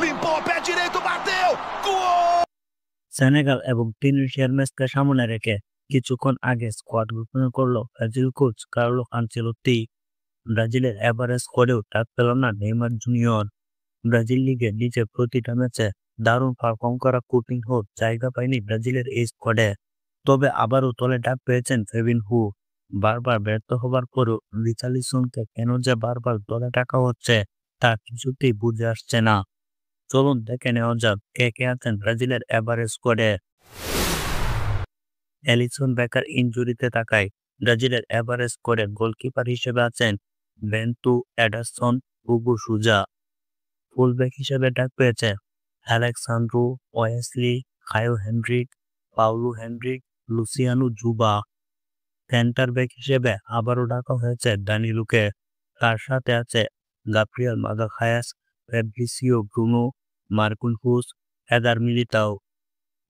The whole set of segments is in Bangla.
limpou o pé direito, bateu! Gol! Senegal এবং তিউনিসিয়ার ম্যাচকে সামনে রেখে কিছুক্ষণ আগে স্কোয়াড ঘোষণা করল ব্রাজিল কোচ কার্লো আনচেলত্তি। ব্রাজিলের এভারেজ স্কোয়াডেও ডাক পেল না নেইমার জুনিয়র। ব্রাজিল লিগে নিজের প্রতিটা ম্যাচে দারুণ পারফর্ম করা কুটিনহো জায়গা পায়নি ব্রাজিলের এই স্কোয়াডে। তবে আবারও দলে ডাক পেয়েছেন ফেবিনহো। বারবার ব্যর্থ হবার পরও রিচার্লিসনকে কেন যে বারবার দলে ডাকা হচ্ছে তা কিছুতেই বুঝে আসছে না। চলুন দেখে নেওয়া যাক কে কে আছেন ব্রাজিলের এভারেজ স্কোয়াডে। এলিসন বেকার ইনজুরিতে থাকায় ব্রাজিলের এভারেজ স্কোয়াডে গোলকিপার হিসেবে আছেন Bento Ederson Hugo Souza. Fullback হিসেবে ডাক পেয়েছে Alex Sandro Wesley, Caio Henrique, Paulo Henrique, Luciano Juba. Centre back হিসেবে আবারও ডাকা হয়েছে দানিলুকে। তার সাথে আছে Gabriel Magalhaes, Fabricio Bruno, Marquinhos, Eder Militao.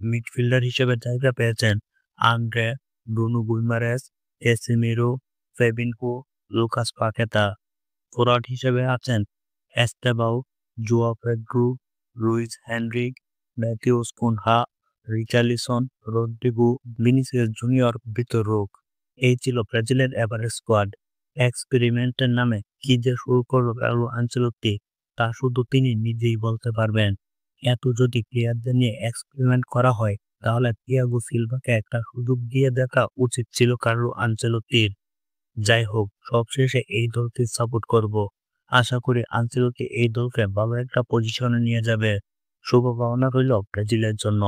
Midfielder হিসেবে জায়গা পেয়েছেন Andre, Bruno Guimaraes, Casemiro, Fabinho, Lucas Paqueta. Forward হিসেবে আছেন Estevao, Joao Pedro, Luiz Henrique, Matheus Cunha, Richarlison, Rodrigo, Vinicius Junior বিতর্ক। এই ছিল ব্রাজিলের এভারেজ স্কোয়াড। এক্সপেরিমেন্টের নামে কি যে শুরু করলো কার্লো আনচেলত্তি তা শুধু তিনি নিজেই বলতে পারবেন। এত যদি প্লেয়ারদের নিয়ে এক্সপেরিমেন্ট করা হয় তাহলে থিয়াগো সিলভাকে একটা সুযোগ দিয়ে দেখা উচিত ছিল কার্লো আনচেলত্তির। যাই হোক, সবশেষে এই দলকে সাপোর্ট করব। আশা করি আনচেলত্তি এই দলকে ভালো একটা পজিশনে নিয়ে যাবে। শুভকামনা রইল ব্রাজিলের জন্য।